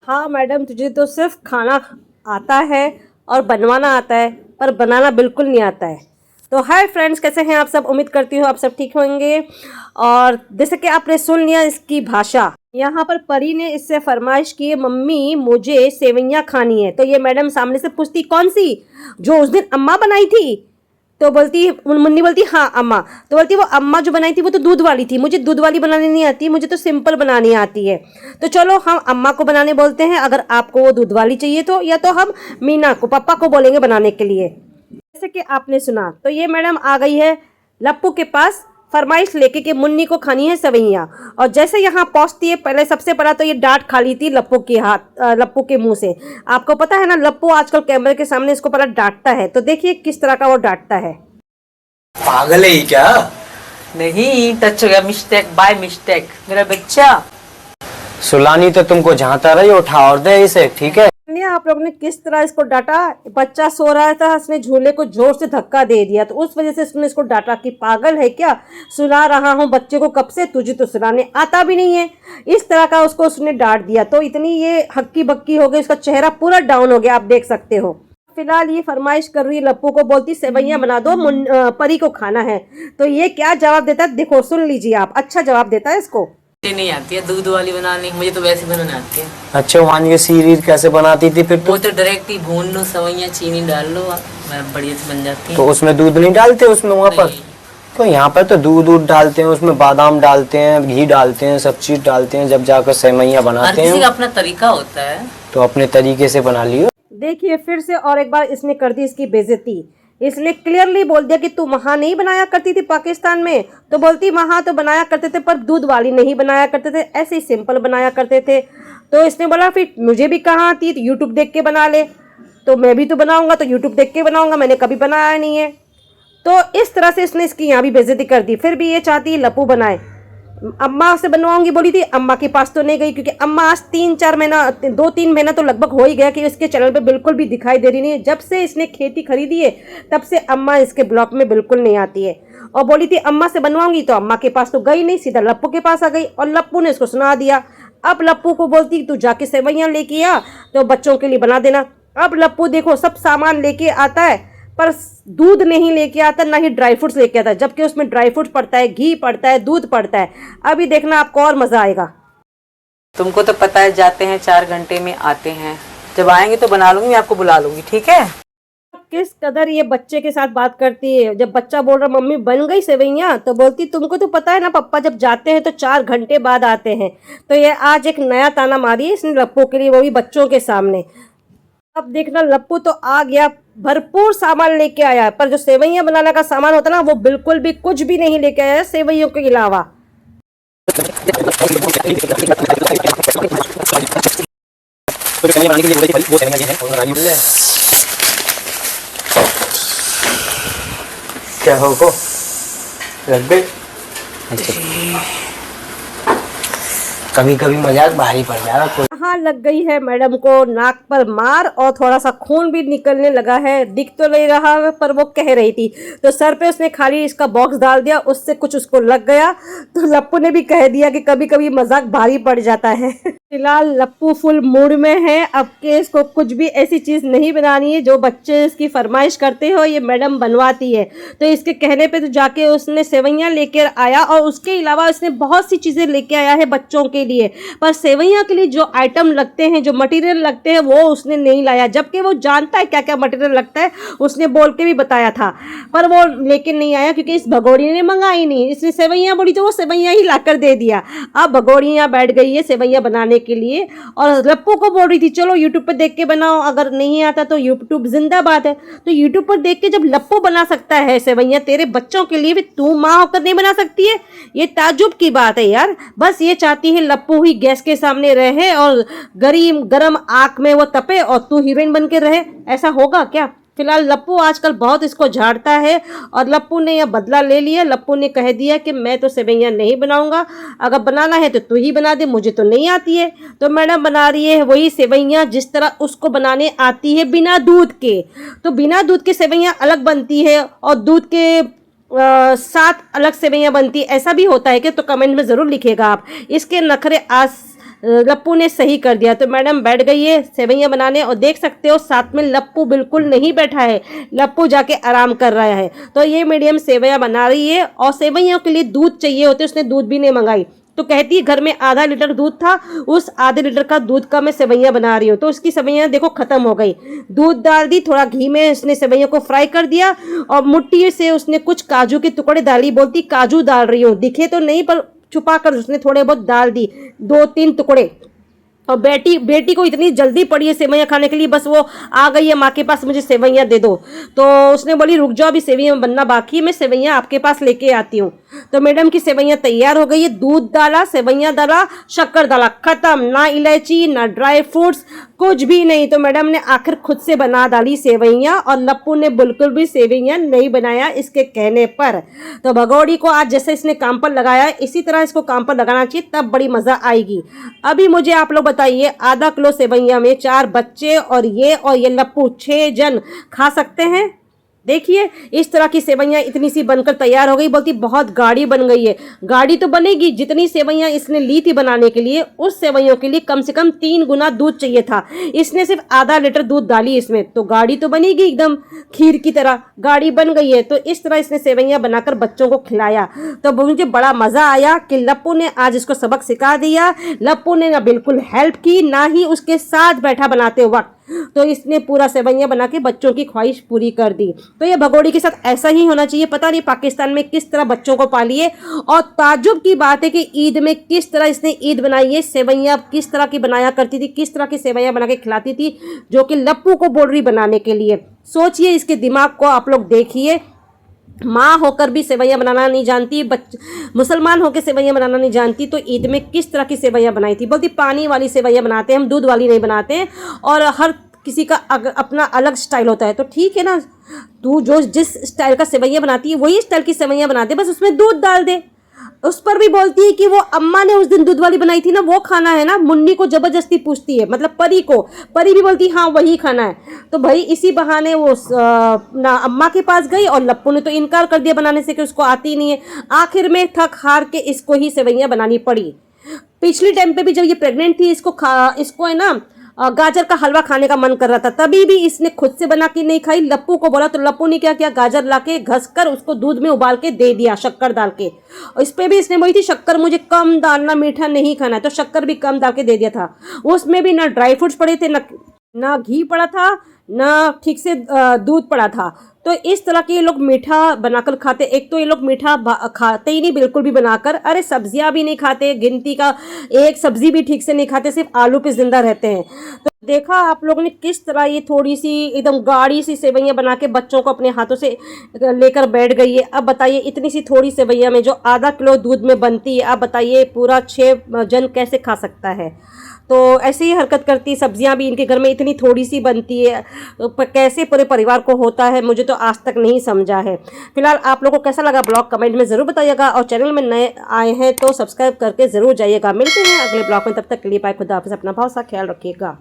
हाँ मैडम, तुझे तो सिर्फ खाना आता है और बनवाना आता है, पर बनाना बिल्कुल नहीं आता है। तो हाय फ्रेंड्स, कैसे हैं आप सब? उम्मीद करती हूँ आप सब ठीक होंगे। और जैसे कि आपने सुन लिया इसकी भाषा, यहाँ पर परी ने इससे फरमाइश की है, मम्मी मुझे सेवइयाँ खानी है। तो ये मैडम सामने से पूछती, कौन सी? जो उस दिन अम्मा बनाई थी? तो बोलती, मुन्नी बोलती हाँ अम्मा। तो बोलती वो अम्मा जो बनाई थी वो तो दूध वाली थी, मुझे दूध वाली बनानी नहीं आती, मुझे तो सिंपल बनानी आती है। तो चलो हम अम्मा को बनाने बोलते हैं, अगर आपको वो दूध वाली चाहिए तो, या तो हम मीना को, पापा को बोलेंगे बनाने के लिए। जैसे कि आपने सुना, तो ये मैडम आ गई है लप्पू के पास फरमाइश लेके कि मुन्नी को खानी है सेवइयाँ। और जैसे यहाँ पहुँचती है, पहले सबसे पहला तो ये डांट खा ली थी लप्पू के मुंह से। आपको पता है ना, लप्पू आजकल कैमरे के सामने इसको पहले डांटता है, तो देखिए किस तरह का वो डांटता है। पागल है क्या? नहीं, टच हो गया, मिस्टेक बाय मिस्टेक मेरा बच्चा। सुलानी तो तुमको जहां रही उठा और दे इसे, ठीक है? आप लोग ने किस तरह इसको डांटा। बच्चा सो रहा था, उसने झूले को जोर से धक्का दे दिया, तो उस वजह से उसने इसको डांटा कि पागल है क्या, सुला रहा हूँ बच्चे को कब से, तुझे तो सुलाने आता भी नहीं है। इस तरह का उसको उसने डांट दिया, तो इतनी ये हक्की बक्की हो गई, उसका चेहरा पूरा डाउन हो गया, आप देख सकते हो। फिलहाल ये फरमाइश कर रही है लप्पू को, बोलती सेवइयाँ बना दो, परी को खाना है। तो ये क्या जवाब देता है, देखो सुन लीजिए आप, अच्छा जवाब देता है इसको। नहीं आती है दूध वाली बनानी, मुझे तो वैसे बनाने आती है। अच्छा, वहाँ ये सीरीज कैसे बनाती थी फिर? वो तो डायरेक्ट ही भून लो, सेवइयाँ चीनी डाल लो, बढ़िया से बन जाती है। तो उसमें दूध नहीं डालते उसमें वहाँ पर? तो यहाँ पर तो दूध डालते हैं, उसमें बादाम डालते हैं, घी डालते हैं, सब चीज डालते हैं, जब जाकर सेवइयाँ बनाते हैं। किसी का अपना तरीका होता है, तो अपने तरीके से बना लियो। देखिए फिर से और एक बार इसने कर दी इसकी बेइज्जती। इसने क्लियरली बोल दिया कि तू वहाँ नहीं बनाया करती थी पाकिस्तान में। तो बोलती वहाँ तो बनाया करते थे, पर दूध वाली नहीं बनाया करते थे, ऐसे ही सिंपल बनाया करते थे। तो इसने बोला फिर मुझे भी कहाँ आती, तो यूट्यूब देख के बना ले। तो मैं भी तो बनाऊंगा तो यूट्यूब देख के बनाऊंगा, मैंने कभी बनाया नहीं है। तो इस तरह से इसने इसकी यहाँ भी बेइज्जती कर दी। फिर भी ये चाहती है लप्पू बनाए। अम्मा से बनवाऊंगी बोली थी, अम्मा के पास तो नहीं गई, क्योंकि अम्मा आज 2-3 महीना तो लगभग हो ही गया कि इसके चैनल पे बिल्कुल भी दिखाई दे रही नहीं है। जब से इसने खेती खरीदी है तब से अम्मा इसके ब्लॉग में बिल्कुल नहीं आती है। और बोली थी अम्मा से बनवाऊंगी, तो अम्मा के पास तो गई नहीं, सीधा लप्पू के पास आ गई, और लप्पू ने इसको सुना दिया। अब लप्पू को बोलती तू जाके सेवइयाँ लेके आ, तो बच्चों के लिए बना देना। अब लप्पू देखो सब सामान लेके आता है, पर दूध नहीं लेके आता, ना ही ड्राई फ्रूट्स लेके आता है, जबकि उसमें ड्राई फ्रूट्स पड़ता है, घी पड़ता है, दूध पड़ता है। अभी देखना आपको और मजा आएगा। तुमको तो पता है जाते हैं 4 घंटे में आते हैं, जब आएंगे तो बना लूंगी, आपको बुला लूंगी, ठीक है? किस कदर ये बच्चे के साथ बात करती है। जब बच्चा बोल रहा मम्मी बन गई सेवइयाँ, तो बोलती तुमको तो पता है ना पप्पा जब जाते हैं तो 4 घंटे बाद आते हैं। तो ये आज एक नया ताना मारी है इसने लप्पू के लिए, वो भी बच्चों के सामने। अब देखना लप्पू तो आ गया, भरपूर सामान लेके आया, पर जो सेवइयाँ बनाने का सामान होता है ना, वो बिल्कुल भी कुछ भी नहीं लेके आया सेवइयों के अलावा। क्या हो को लग गई? कभी कभी मजाक भारी पड़ जाएगा। हाँ लग गई है मैडम को नाक पर मार, और थोड़ा सा खून भी निकलने लगा है, दिख तो नहीं रहा है पर वो कह रही थी। तो सर पे उसने खाली इसका बॉक्स डाल दिया, उससे कुछ उसको लग गया। तो लप्पू ने भी कह दिया कि कभी कभी मजाक भारी पड़ जाता है। फिलहाल लप्पू फुल मूड में है, अब के इसको कुछ भी ऐसी चीज नहीं बनानी है जो बच्चे इसकी फरमाइश करते हो, ये मैडम बनवाती है। तो इसके कहने पे तो जाके उसने सेवइयाँ लेकर आया, और उसके अलावा उसने बहुत सी चीजें लेके आया है बच्चों के लिए, पर सेवइयाँ के लिए जो आइटम लगते हैं, जो मटेरियल लगते हैं, वो उसने नहीं लाया। जबकि वो जानता है क्या क्या मटेरियल लगता है, उसने बोल के भी बताया था, पर वो लेके नहीं आया क्योंकि इस भगोड़ी ने मंगाई नहीं। इसने सेवइयाँ बोली तो वो सेवइयाँ ही लाकर दे दिया। अब भगोड़ी यहाँ बैठ गई है सेवइयाँ बनाने के लिए, और लप्पू को बोल रही थी चलो यूट्यूब पर देख के बनाओ, अगर नहीं आता तो यूट्यूब जिंदाबाद है। तो यूट्यूब पर देख के जब लप्पू बना सकता है सेवइयाँ तेरे बच्चों के लिए, भी तू माँ होकर नहीं बना सकती है? ये ताज्जुब की बात है यार। बस ये चाहती है लप्पू ही गैस के सामने रहे और गरम आग में वो तपे और तू हीरोइन बन के रहे, ऐसा होगा क्या? फिलहाल लप्पू आजकल बहुत इसको झाड़ता है और लप्पू ने यह बदला ले लिया। लप्पू ने कह दिया कि मैं तो सेवैयाँ नहीं बनाऊंगा, अगर बनाना है तो तू ही बना दे, मुझे तो नहीं आती है। तो मैडम बना रही है वही सेवैयाँ जिस तरह उसको बनाने आती है बिना दूध के। तो बिना दूध के सेवैयाँ अलग बनती है और दूध के साथ अलग सेवैयाँ बनती, ऐसा भी होता है कि? तो कमेंट में ज़रूर लिखिएगा आप। इसके नखरे आज लप्पू ने सही कर दिया। तो मैडम बैठ गई है सेवैयाँ बनाने और देख सकते हो साथ में लप्पू बिल्कुल नहीं बैठा है, लप्पू जाके आराम कर रहा है। तो ये मीडियम सेवैयाँ बना रही है और सेवैयों के लिए दूध चाहिए होते, उसने दूध भी नहीं मंगाई। तो कहती है घर में आधा लीटर दूध था, उस आधे लीटर का दूध का मैं सेवैयाँ बना रही हूँ। तो उसकी सेवैयाँ देखो खत्म हो गई। दूध डाल दी, थोड़ा घी में उसने सेवैयों को फ्राई कर दिया और मुट्ठी से उसने कुछ काजू के टुकड़े डाली। बोलती काजू डाल रही हूँ, दिखे तो नहीं पर छुपा कर उसने थोड़े बहुत डाल दी, 2-3 टुकड़े। और बेटी को इतनी जल्दी पड़ी है सेवैयाँ खाने के लिए, बस वो आ गई है माँ के पास, मुझे सेवैयाँ दे दो। तो उसने बोली रुक जाओ, अभी सेवैयाँ बनना बाकी है, मैं सेवैयाँ आपके पास लेके आती हूँ। तो मैडम की सेवैयाँ तैयार हो गई है। दूध डाला, सेवैयाँ डाला, शक्कर डाला, खत्म। ना इलायची ना ड्राई फ्रूट्स, कुछ भी नहीं। तो मैडम ने आखिर खुद से बना डाली सेवैयाँ और लप्पू ने बिल्कुल भी सेवैयाँ नहीं बनाया इसके कहने पर। तो भगोड़ी को आज जैसे इसने काम पर लगाया इसी तरह इसको काम पर लगाना चाहिए, तब बड़ी मज़ा आएगी। अभी मुझे आप लोग बताइए, आधा किलो सेवैयाँ में 4 बच्चे और ये लप्पू 6 जन खा सकते हैं? देखिए इस तरह की सेवैयाँ इतनी सी बनकर तैयार हो गई। बोलती बहुत गाढ़ी बन गई है। गाढ़ी तो बनेगी, जितनी सेवैयाँ इसने ली थी बनाने के लिए उस सेवैयों के लिए कम से कम 3 गुना दूध चाहिए था। इसने सिर्फ आधा लीटर दूध डाली इसमें, तो गाढ़ी तो बनेगी एकदम खीर की तरह, गाढ़ी बन गई है। तो इस तरह इसने सेवैयाँ बनाकर बच्चों को खिलाया। तो मुझे बड़ा मज़ा आया कि लप्पू ने आज इसको सबक सिखा दिया। लप्पू ने ना बिल्कुल हेल्प की, ना ही उसके साथ बैठा बनाते वक्त। तो इसने पूरा सेवैयाँ बना के बच्चों की ख्वाहिश पूरी कर दी। तो ये भगोड़ी के साथ ऐसा ही होना चाहिए। पता नहीं पाकिस्तान में किस तरह बच्चों को पाली है। और ताज्जुब की बात है कि ईद में किस तरह इसने ईद बनाई है, सेवैयाँ किस तरह की बनाया करती थी, किस तरह की सेवैयाँ बना के खिलाती थी, जो कि लप्पू को बोल रही बनाने के लिए। सोचिए इसके दिमाग को आप लोग देखिए। माँ होकर भी सेवैयाँ बनाना नहीं जानती, मुसलमान होकर सेवैयाँ बनाना नहीं जानती, तो ईद में किस तरह की सेवैयाँ बनाई थी। बोलती पानी वाली सेवैयाँ बनाते हैं हम, दूध वाली नहीं बनाते हैं, और हर किसी का अपना अलग स्टाइल होता है। तो ठीक है ना, तू जो जिस स्टाइल का सेवैयाँ बनाती है वही स्टाइल की सेवैयाँ बना दे, बस उसमें दूध डाल दे। उस पर भी बोलती है कि वो अम्मा ने उस दिन दूध वाली बनाई थी ना, वो खाना है ना। मुन्नी को जबरदस्ती पूछती है, मतलब परी को। परी भी बोलती हाँ वही खाना है। तो भाई इसी बहाने वो ना अम्मा के पास गई और लप्पू ने तो इनकार कर दिया बनाने से कि उसको आती ही नहीं है। आखिर में थक हार के इसको ही सेवैयाँ बनानी पड़ी। पिछली टाइम पे भी जब ये प्रेग्नेंट थी इसको है ना गाजर का हलवा खाने का मन कर रहा था, तभी भी इसने खुद से बना के नहीं खाई, लप्पू को बोला। तो लप्पू ने क्या किया, गाजर लाके घस कर उसको दूध में उबाल के दे दिया, शक्कर डाल के। और इस पे भी इसने बोली थी शक्कर मुझे कम डालना, मीठा नहीं खाना है, तो शक्कर भी कम डाल के दे दिया था। उसमें भी ना ड्राई फ्रूट्स पड़े थे, ना घी पड़ा था, ना ठीक से दूध पड़ा था। तो इस तरह के ये लोग मीठा बनाकर खाते। एक तो ये लोग मीठा खाते ही नहीं बिल्कुल भी बनाकर, अरे सब्जियां भी नहीं खाते, गिनती का एक सब्जी भी ठीक से नहीं खाते, सिर्फ आलू पे जिंदा रहते हैं। तो देखा आप लोगों ने किस तरह ये थोड़ी सी एकदम गाढ़ी सी सेवैयाँ बना के बच्चों को अपने हाथों से लेकर बैठ गई है। अब बताइए इतनी सी थोड़ी सेवैयाँ में जो आधा किलो दूध में बनती है, अब बताइए पूरा 6 जन कैसे खा सकता है। तो ऐसे ही हरकत करती, सब्जियां भी इनके घर में इतनी थोड़ी सी बनती है, तो कैसे पूरे परिवार को होता है, मुझे तो आज तक नहीं समझा है। फिलहाल आप लोगों को कैसा लगा ब्लॉग कमेंट में ज़रूर बताइएगा, और चैनल में नए आए हैं तो सब्सक्राइब करके ज़रूर जाइएगा। मिलते हैं अगले ब्लॉग में, तब तक के लिए बाय, खुदा हाफिज़, अपना बहुत सा ख्याल रखिएगा।